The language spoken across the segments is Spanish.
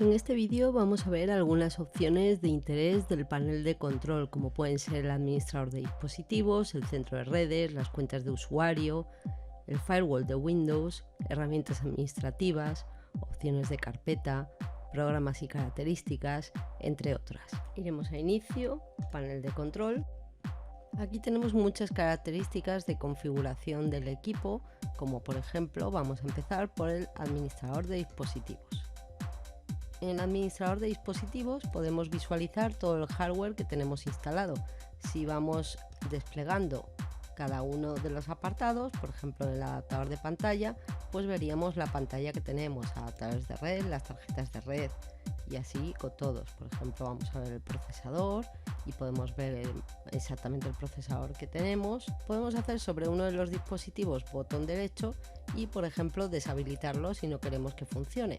En este vídeo vamos a ver algunas opciones de interés del panel de control, como pueden ser el administrador de dispositivos, el centro de redes, las cuentas de usuario, el firewall de Windows, herramientas administrativas, opciones de carpeta, programas y características, entre otras. Iremos a Inicio, Panel de control. Aquí tenemos muchas características de configuración del equipo, como por ejemplo vamos a empezar por el administrador de dispositivos. En el administrador de dispositivos podemos visualizar todo el hardware que tenemos instalado. Si vamos desplegando cada uno de los apartados, por ejemplo en el adaptador de pantalla, pues veríamos la pantalla que tenemos, adaptadores de red, las tarjetas de red y así con todos. Por ejemplo, vamos a ver el procesador y podemos ver exactamente el procesador que tenemos. Podemos hacer sobre uno de los dispositivos botón derecho y, por ejemplo, deshabilitarlo si no queremos que funcione.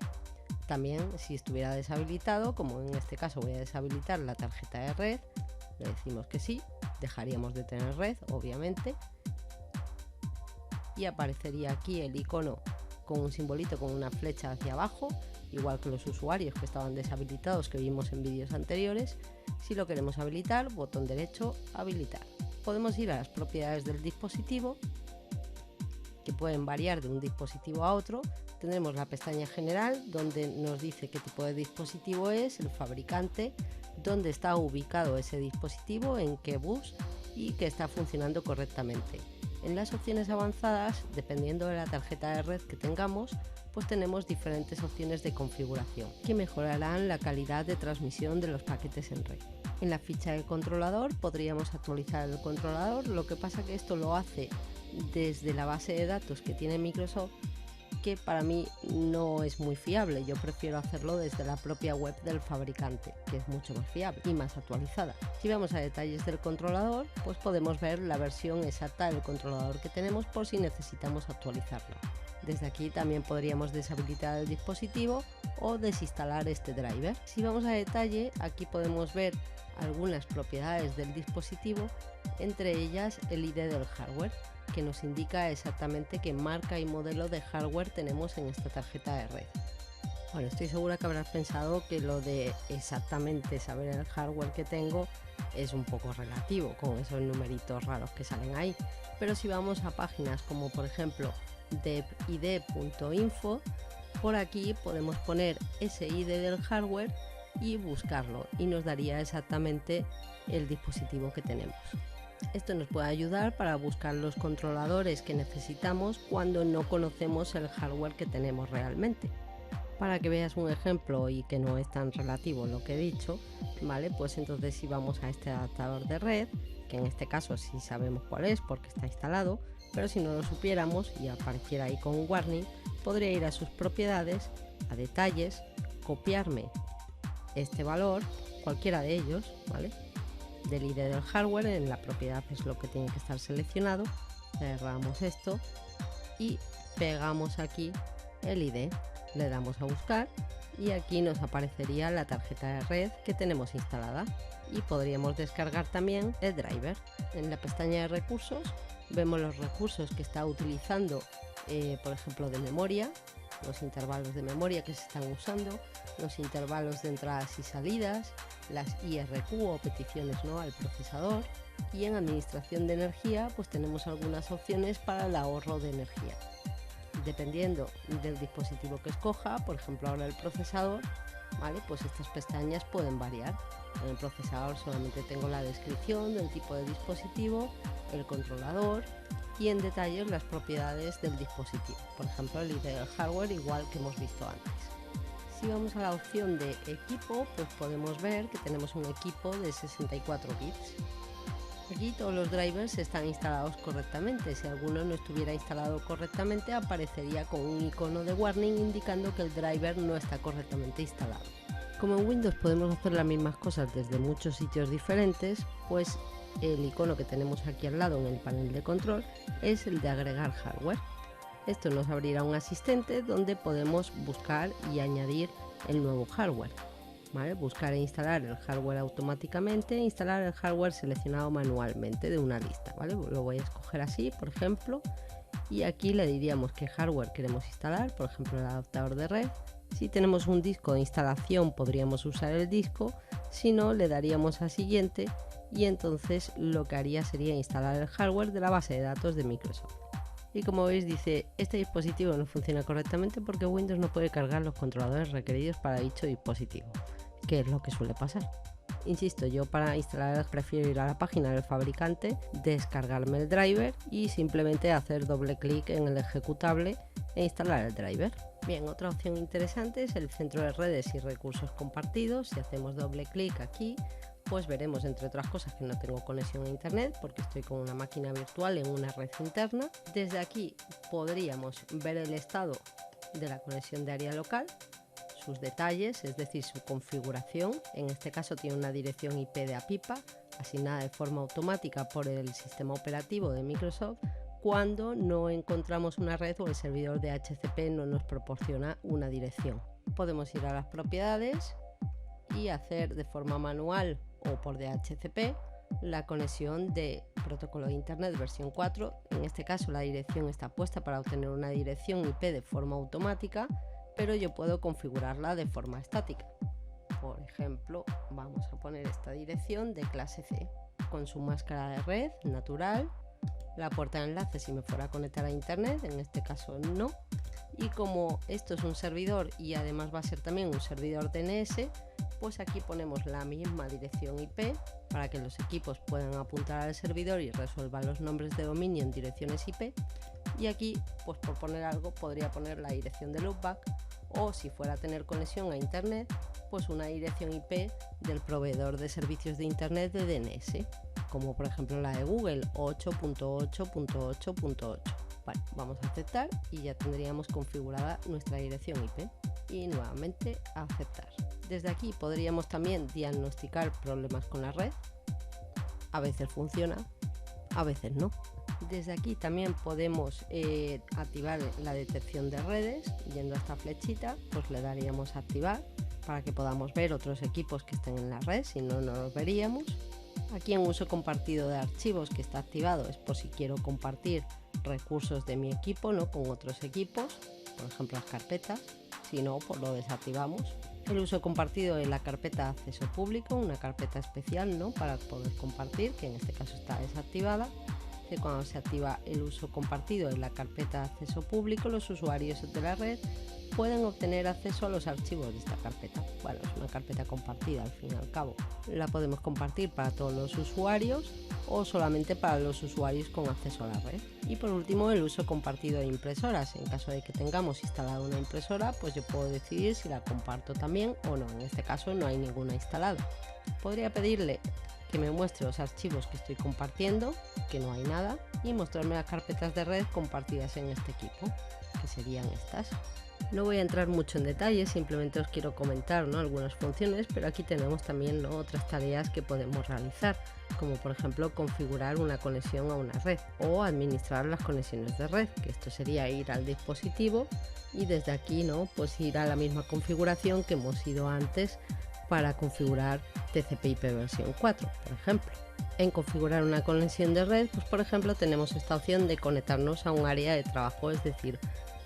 También, si estuviera deshabilitado, como en este caso voy a deshabilitar la tarjeta de red, le decimos que sí, dejaríamos de tener red, obviamente, y aparecería aquí el icono con un simbolito con una flecha hacia abajo, igual que los usuarios que estaban deshabilitados que vimos en vídeos anteriores. Si lo queremos habilitar, botón derecho, habilitar. Podemos ir a las propiedades del dispositivo, que pueden variar de un dispositivo a otro. Tendremos la pestaña general, donde nos dice qué tipo de dispositivo es, el fabricante, dónde está ubicado ese dispositivo, en qué bus y que está funcionando correctamente. En las opciones avanzadas, dependiendo de la tarjeta de red que tengamos, pues tenemos diferentes opciones de configuración que mejorarán la calidad de transmisión de los paquetes en red. En la ficha del controlador podríamos actualizar el controlador, lo que pasa que esto lo hace desde la base de datos que tiene Microsoft, que para mí no es muy fiable. Yo prefiero hacerlo desde la propia web del fabricante, que es mucho más fiable y más actualizada. Si vamos a detalles del controlador, pues podemos ver la versión exacta del controlador que tenemos por si necesitamos actualizarla. Desde aquí también podríamos deshabilitar el dispositivo o desinstalar este driver. Si vamos a detalle, aquí podemos ver algunas propiedades del dispositivo, entre ellas el ID del hardware, que nos indica exactamente qué marca y modelo de hardware tenemos en esta tarjeta de red. Bueno, estoy segura que habrás pensado que lo de exactamente saber el hardware que tengo es un poco relativo con esos numeritos raros que salen ahí, pero si vamos a páginas como por ejemplo devid.info, por aquí podemos poner ese ID del hardware y buscarlo y nos daría exactamente el dispositivo que tenemos. Esto nos puede ayudar para buscar los controladores que necesitamos cuando no conocemos el hardware que tenemos realmente. Para que veas un ejemplo y que no es tan relativo lo que he dicho, ¿vale? Pues entonces si vamos a este adaptador de red, que en este caso sí sabemos cuál es porque está instalado, pero si no lo supiéramos y apareciera ahí con un warning, podría ir a sus propiedades, a detalles, copiarme este valor, cualquiera de ellos, ¿vale?, del ID del hardware. En la propiedad es lo que tiene que estar seleccionado. Cerramos esto y pegamos aquí el ID, le damos a buscar y aquí nos aparecería la tarjeta de red que tenemos instalada y podríamos descargar también el driver. En la pestaña de recursos vemos los recursos que está utilizando, por ejemplo de memoria, los intervalos de memoria que se están usando, los intervalos de entradas y salidas, las IRQ o peticiones no al procesador, y en administración de energía pues tenemos algunas opciones para el ahorro de energía. Dependiendo del dispositivo que escoja, por ejemplo ahora el procesador, ¿vale?, pues estas pestañas pueden variar. En el procesador solamente tengo la descripción del tipo de dispositivo, el controlador y en detalles las propiedades del dispositivo, por ejemplo el ID del hardware, igual que hemos visto antes. Si vamos a la opción de equipo, pues podemos ver que tenemos un equipo de 64 bits. Aquí todos los drivers están instalados correctamente. Si alguno no estuviera instalado correctamente, aparecería con un icono de warning indicando que el driver no está correctamente instalado. Como en Windows podemos hacer las mismas cosas desde muchos sitios diferentes, pues el icono que tenemos aquí al lado en el panel de control es el de agregar hardware. Esto nos abrirá un asistente donde podemos buscar y añadir el nuevo hardware, ¿vale? Buscar e instalar el hardware automáticamente, instalar el hardware seleccionado manualmente de una lista, ¿vale? Lo voy a escoger así, por ejemplo, y aquí le diríamos qué hardware queremos instalar, por ejemplo el adaptador de red, Si tenemos un disco de instalación podríamos usar el disco, si no le daríamos a siguiente y entonces lo que haría sería instalar el hardware de la base de datos de Microsoft. Y como veis dice, este dispositivo no funciona correctamente porque Windows no puede cargar los controladores requeridos para dicho dispositivo, que es lo que suele pasar. Insisto, yo para instalar prefiero ir a la página del fabricante, descargarme el driver y simplemente hacer doble clic en el ejecutable e instalar el driver. Bien, otra opción interesante es el centro de redes y recursos compartidos. Si hacemos doble clic aquí, pues veremos entre otras cosas que no tengo conexión a internet porque estoy con una máquina virtual en una red interna. Desde aquí podríamos ver el estado de la conexión de área local, sus detalles, es decir, su configuración. En este caso tiene una dirección IP de APIPA, asignada de forma automática por el sistema operativo de Microsoft cuando no encontramos una red o el servidor de DHCP no nos proporciona una dirección. Podemos ir a las propiedades y hacer de forma manual o por DHCP la conexión de protocolo de internet versión 4. En este caso la dirección está puesta para obtener una dirección IP de forma automática, pero yo puedo configurarla de forma estática. Por ejemplo, vamos a poner esta dirección de clase C con su máscara de red natural, la puerta de enlace si me fuera a conectar a internet, en este caso no. Y como esto es un servidor y además va a ser también un servidor DNS, pues aquí ponemos la misma dirección IP para que los equipos puedan apuntar al servidor y resuelvan los nombres de dominio en direcciones IP. Y aquí, pues por poner algo, podría poner la dirección de loopback o si fuera a tener conexión a internet, pues una dirección IP del proveedor de servicios de internet de DNS, como por ejemplo la de Google 8.8.8.8. Vale, vamos a aceptar y ya tendríamos configurada nuestra dirección IP y nuevamente a aceptar. Desde aquí podríamos también diagnosticar problemas con la red. A veces funciona, a veces no. Desde aquí también podemos activar la detección de redes. Yendo a esta flechita, pues le daríamos a activar para que podamos ver otros equipos que estén en la red, si no, no los veríamos. Aquí en uso compartido de archivos, que está activado, es por si quiero compartir recursos de mi equipo, ¿no?, con otros equipos, por ejemplo las carpetas. Si no, pues lo desactivamos. El uso compartido en la carpeta acceso público, una carpeta especial, ¿no?, para poder compartir, que en este caso está desactivada. Que cuando se activa el uso compartido en la carpeta acceso público, los usuarios de la red pueden obtener acceso a los archivos de esta carpeta. Bueno, es una carpeta compartida al fin y al cabo. La podemos compartir para todos los usuarios o solamente para los usuarios con acceso a la red. Y por último, el uso compartido de impresoras. En caso de que tengamos instalada una impresora, pues yo puedo decidir si la comparto también o no. En este caso no hay ninguna instalada. Podría pedirle que me muestre los archivos que estoy compartiendo, que no hay nada, y mostrarme las carpetas de red compartidas en este equipo, que serían estas. No voy a entrar mucho en detalle, simplemente os quiero comentar, ¿no?, algunas funciones, pero aquí tenemos también, ¿no?, otras tareas que podemos realizar, como por ejemplo configurar una conexión a una red o administrar las conexiones de red, que esto sería ir al dispositivo y desde aquí, ¿no?, pues ir a la misma configuración que hemos ido antes para configurar TCP/IP versión 4, por ejemplo. En configurar una conexión de red, pues por ejemplo tenemos esta opción de conectarnos a un área de trabajo, es decir,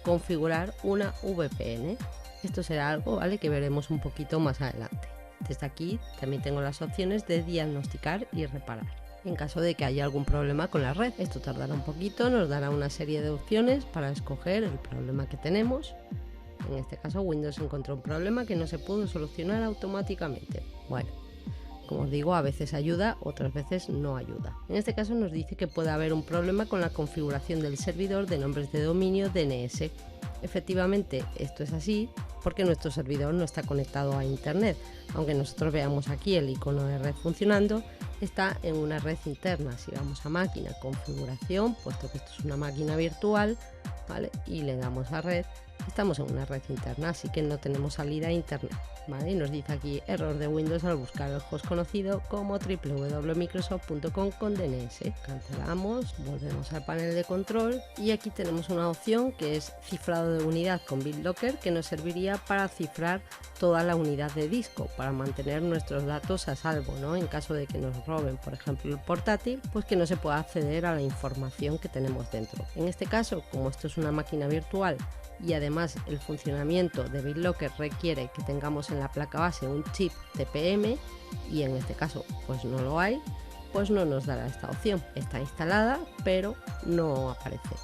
configurar una VPN. Esto será algo, ¿vale?, que veremos un poquito más adelante. Desde aquí también tengo las opciones de diagnosticar y reparar. En caso de que haya algún problema con la red, esto tardará un poquito, nos dará una serie de opciones para escoger el problema que tenemos. En este caso Windows encontró un problema que no se pudo solucionar automáticamente. Bueno, como os digo, a veces ayuda, otras veces no ayuda. En este caso nos dice que puede haber un problema con la configuración del servidor de nombres de dominio DNS. Efectivamente, esto es así porque nuestro servidor no está conectado a internet. Aunque nosotros veamos aquí el icono de red funcionando, está en una red interna. Si vamos a máquina, configuración, puesto que esto es una máquina virtual, ¿vale?, y le damos a red, estamos en una red interna, así que no tenemos salida a internet, ¿vale? Y nos dice aquí error de Windows al buscar el host conocido como www.microsoft.com con DNS. Cancelamos, volvemos al panel de control y aquí tenemos una opción que es cifrado de unidad con BitLocker, que nos serviría para cifrar toda la unidad de disco para mantener nuestros datos a salvo, ¿no?, en caso de que nos roben, por ejemplo, el portátil, pues que no se pueda acceder a la información que tenemos dentro. En este caso, como esto es una máquina virtual y además además el funcionamiento de BitLocker requiere que tengamos en la placa base un chip TPM y en este caso pues no lo hay, pues no nos dará esta opción. Está instalada pero no aparece.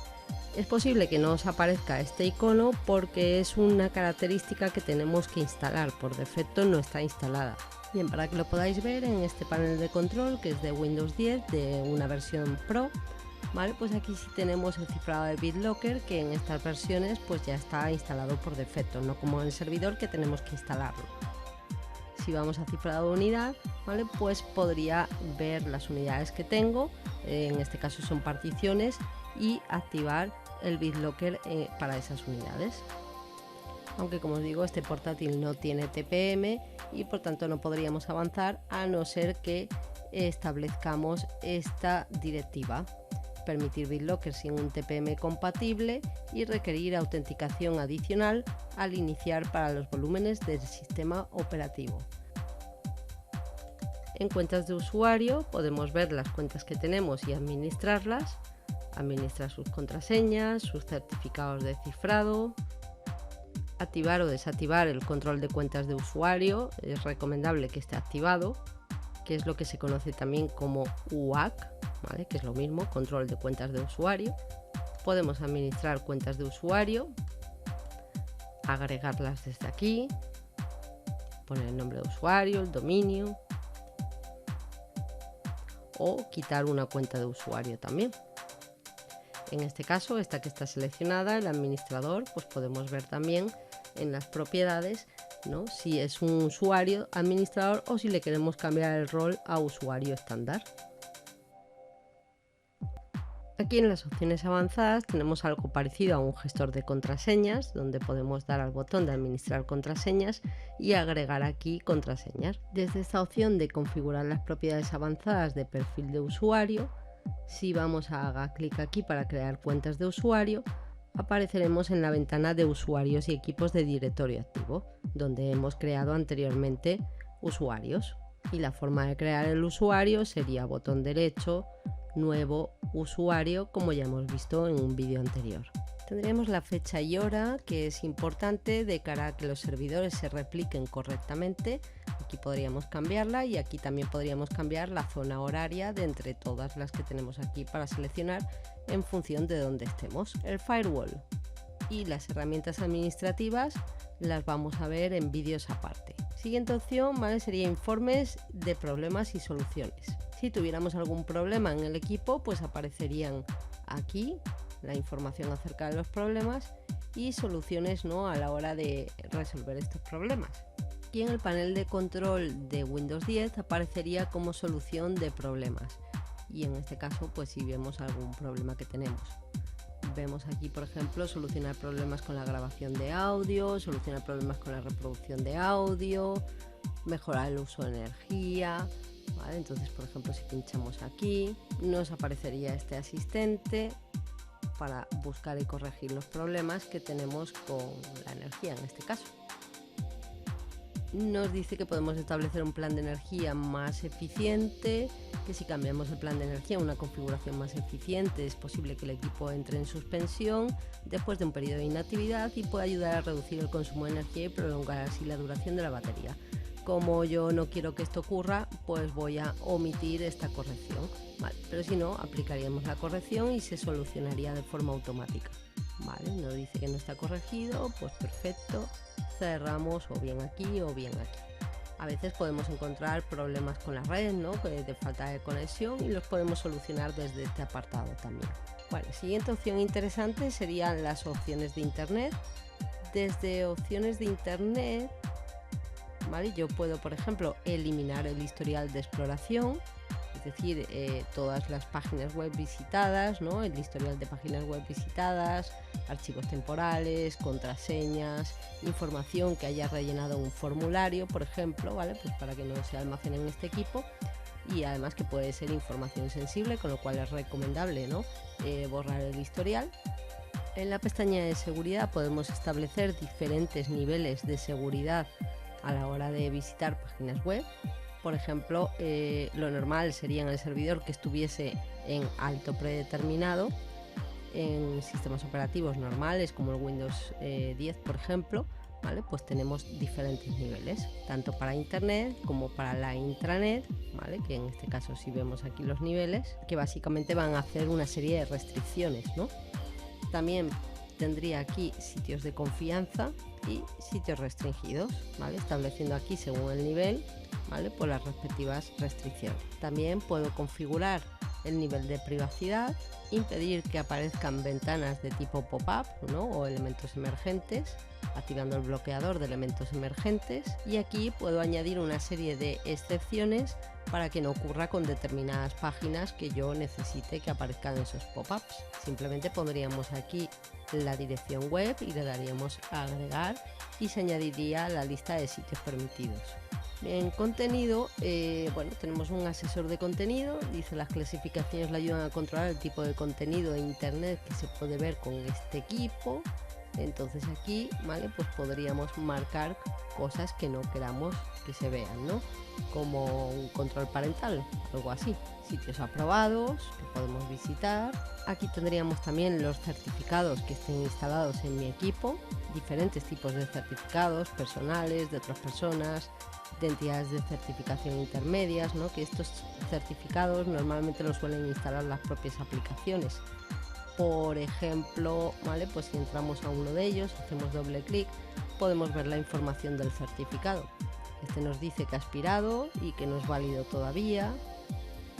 Es posible que no os aparezca este icono porque es una característica que tenemos que instalar, por defecto no está instalada. Bien, para que lo podáis ver en este panel de control que es de Windows 10 de una versión Pro, ¿vale? Pues aquí sí tenemos el cifrado de BitLocker, que en estas versiones pues ya está instalado por defecto, no como en el servidor que tenemos que instalarlo. Si vamos a cifrado de unidad, ¿vale? Pues podría ver las unidades que tengo, en este caso son particiones, y activar el BitLocker para esas unidades. Aunque como os digo, este portátil no tiene TPM y por tanto no podríamos avanzar a no ser que establezcamos esta directiva: permitir BitLocker sin un TPM compatible y requerir autenticación adicional al iniciar para los volúmenes del sistema operativo. En cuentas de usuario podemos ver las cuentas que tenemos y administrarlas, administrar sus contraseñas, sus certificados de cifrado, activar o desactivar el control de cuentas de usuario. Es recomendable que esté activado, que es lo que se conoce también como UAC, ¿vale? Que es lo mismo, control de cuentas de usuario. Podemos administrar cuentas de usuario, agregarlas desde aquí, poner el nombre de usuario, el dominio, o quitar una cuenta de usuario también. En este caso, esta que está seleccionada, el administrador, pues podemos ver también en las propiedades, ¿no?, si es un usuario administrador o si le queremos cambiar el rol a usuario estándar. Aquí en las opciones avanzadas tenemos algo parecido a un gestor de contraseñas, donde podemos dar al botón de administrar contraseñas y agregar aquí contraseñas. Desde esta opción de configurar las propiedades avanzadas de perfil de usuario, si vamos a hacer clic aquí para crear cuentas de usuario, apareceremos en la ventana de usuarios y equipos de directorio activo, donde hemos creado anteriormente usuarios. Y la forma de crear el usuario sería botón derecho, nuevo usuario, como ya hemos visto en un vídeo anterior. Tendremos la fecha y hora, que es importante de cara a que los servidores se repliquen correctamente. Aquí podríamos cambiarla y aquí también podríamos cambiar la zona horaria de entre todas las que tenemos aquí para seleccionar en función de dónde estemos. El firewall y las herramientas administrativas las vamos a ver en vídeos aparte. Siguiente opción, ¿vale?, sería informes de problemas y soluciones. Si tuviéramos algún problema en el equipo, pues aparecerían aquí la información acerca de los problemas y soluciones, ¿no?, a la hora de resolver estos problemas. Aquí en el panel de control de Windows 10 aparecería como solución de problemas, y en este caso pues si vemos algún problema que tenemos. Vemos aquí, por ejemplo, solucionar problemas con la grabación de audio, solucionar problemas con la reproducción de audio, mejorar el uso de energía, ¿vale? Entonces, por ejemplo, si pinchamos aquí, nos aparecería este asistente para buscar y corregir los problemas que tenemos con la energía en este caso. Nos dice que podemos establecer un plan de energía más eficiente, que si cambiamos el plan de energía a una configuración más eficiente es posible que el equipo entre en suspensión después de un periodo de inactividad y pueda ayudar a reducir el consumo de energía y prolongar así la duración de la batería. Como yo no quiero que esto ocurra, pues voy a omitir esta corrección, ¿vale? Pero si no, aplicaríamos la corrección y se solucionaría de forma automática, ¿vale? Nos dice que no está corregido, pues perfecto, cerramos o bien aquí o bien aquí. A veces podemos encontrar problemas con la red, ¿no?, de falta de conexión, y los podemos solucionar desde este apartado también. Bueno, siguiente opción interesante serían las opciones de internet. Desde opciones de internet, ¿vale?, yo puedo, por ejemplo, eliminar el historial de exploración, es decir, todas las páginas web visitadas, ¿no?, el historial de páginas web visitadas, archivos temporales, contraseñas, información que haya rellenado un formulario, por ejemplo, ¿vale?, pues para que no se almacene en este equipo, y además que puede ser información sensible, con lo cual es recomendable, ¿no?, borrar el historial. En la pestaña de seguridad podemos establecer diferentes niveles de seguridad a la hora de visitar páginas web. Por ejemplo, lo normal sería en el servidor que estuviese en alto predeterminado, en sistemas operativos normales como el Windows 10, por ejemplo, ¿vale? Pues tenemos diferentes niveles, tanto para Internet como para la intranet, ¿vale? Que en este caso si vemos aquí los niveles, que básicamente van a hacer una serie de restricciones, ¿no? También tendría aquí sitios de confianza y sitios restringidos, ¿vale? Estableciendo aquí según el nivel, ¿vale? Pues las respectivas restricciones. También puedo configurar el nivel de privacidad, impedir que aparezcan ventanas de tipo pop-up, ¿no? O elementos emergentes, activando el bloqueador de elementos emergentes, y aquí puedo añadir una serie de excepciones para que no ocurra con determinadas páginas que yo necesite que aparezcan esos pop-ups. Simplemente pondríamos aquí la dirección web y le daríamos a agregar y se añadiría a la lista de sitios permitidos. En contenido, bueno, tenemos un asesor de contenido, dice las clasificaciones le ayudan a controlar el tipo de contenido de internet que se puede ver con este equipo. Entonces aquí, ¿vale? Pues podríamos marcar cosas que no queramos que se vean, ¿no? Como un control parental, algo así. Sitios aprobados que podemos visitar. Aquí tendríamos también los certificados que estén instalados en mi equipo, diferentes tipos de certificados personales, de otras personas, de entidades de certificación intermedias, ¿no? Que estos certificados normalmente los suelen instalar las propias aplicaciones. Por ejemplo, ¿vale? Pues si entramos a uno de ellos, hacemos doble clic, podemos ver la información del certificado. Este nos dice que ha expirado y que no es válido todavía,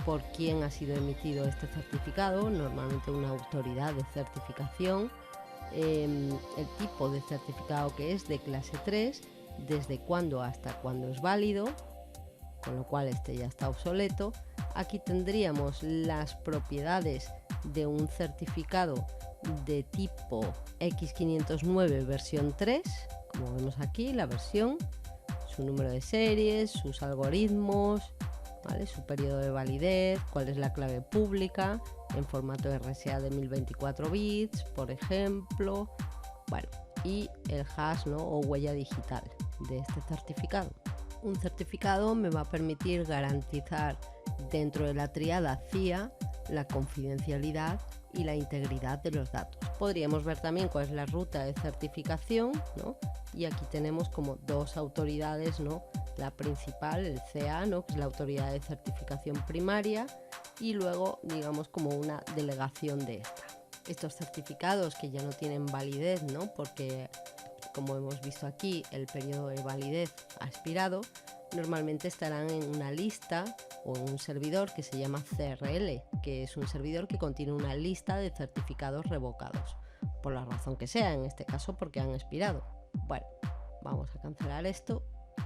por quién ha sido emitido este certificado, normalmente una autoridad de certificación, el tipo de certificado que es de clase 3, desde cuándo hasta cuándo es válido, con lo cual este ya está obsoleto. Aquí tendríamos las propiedades de un certificado de tipo X509 versión 3, como vemos aquí, la versión, su número de series, sus algoritmos, ¿vale? Su periodo de validez, cuál es la clave pública, en formato RSA de 1024 bits, por ejemplo, bueno, y el hash, ¿no? O huella digital de este certificado. Un certificado me va a permitir garantizar dentro de la tríada CIA la confidencialidad y la integridad de los datos. Podríamos ver también cuál es la ruta de certificación, ¿no? Y aquí tenemos como dos autoridades, ¿no? La principal, el CA, ¿no? Que es la autoridad de certificación primaria, y luego digamos como una delegación de esta. Estos certificados que ya no tienen validez, ¿no? Porque como hemos visto aquí, el periodo de validez ha expirado, normalmente estarán en una lista o en un servidor que se llama CRL, que es un servidor que contiene una lista de certificados revocados, por la razón que sea, en este caso porque han expirado. Bueno, vamos a cancelar esto.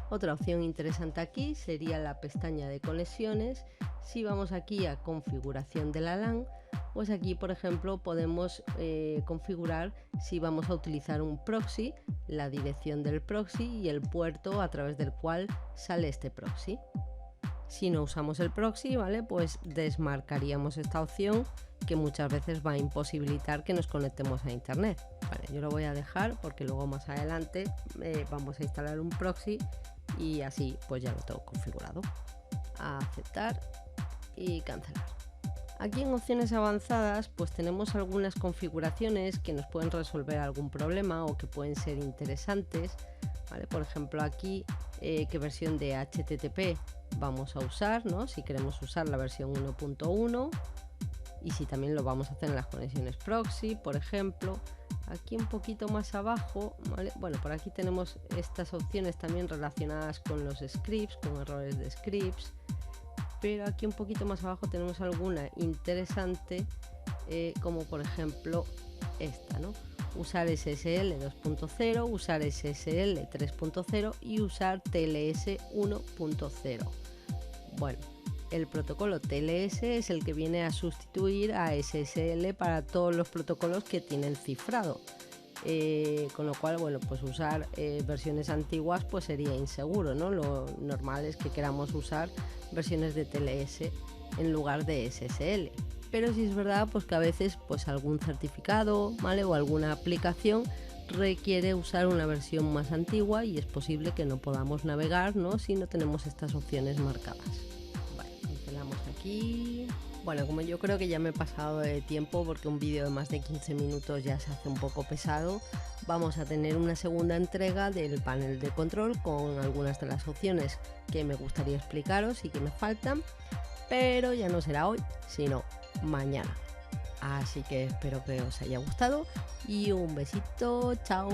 Otra opción interesante aquí sería la pestaña de conexiones. Si vamos aquí a configuración de la LAN, pues aquí por ejemplo podemos configurar si vamos a utilizar un proxy, la dirección del proxy y el puerto a través del cual sale este proxy. Si no usamos el proxy, ¿vale? Pues desmarcaríamos esta opción que muchas veces va a imposibilitar que nos conectemos a internet. Vale, yo lo voy a dejar porque luego más adelante vamos a instalar un proxy y así pues ya lo tengo configurado. A aceptar y cancelar. Aquí en opciones avanzadas pues tenemos algunas configuraciones que nos pueden resolver algún problema o que pueden ser interesantes, ¿vale? Por ejemplo aquí qué versión de HTTP vamos a usar, ¿no? Si queremos usar la versión 1.1 y si también lo vamos a hacer en las conexiones proxy, por ejemplo. Aquí un poquito más abajo, ¿vale? Bueno, por aquí tenemos estas opciones también relacionadas con los scripts, con errores de scripts, pero aquí un poquito más abajo tenemos alguna interesante, como por ejemplo esta, ¿no? Usar SSL 2.0, usar SSL 3.0 y usar TLS 1.0. Bueno, el protocolo TLS es el que viene a sustituir a SSL para todos los protocolos que tienen cifrado, con lo cual, bueno, pues usar versiones antiguas pues sería inseguro, ¿no? Lo normal es que queramos usar versiones de TLS en lugar de SSL. Pero sí es verdad pues que a veces pues algún certificado, ¿vale? O alguna aplicación requiere usar una versión más antigua y es posible que no podamos navegar, ¿no? Si no tenemos estas opciones marcadas. Vale, cancelamos aquí Bueno, como yo creo que ya me he pasado de tiempo porque un vídeo de más de 15 minutos ya se hace un poco pesado, vamos a tener una segunda entrega del panel de control con algunas de las opciones que me gustaría explicaros y que me faltan, pero ya no será hoy, sino mañana. Así que espero que os haya gustado y un besito, chao.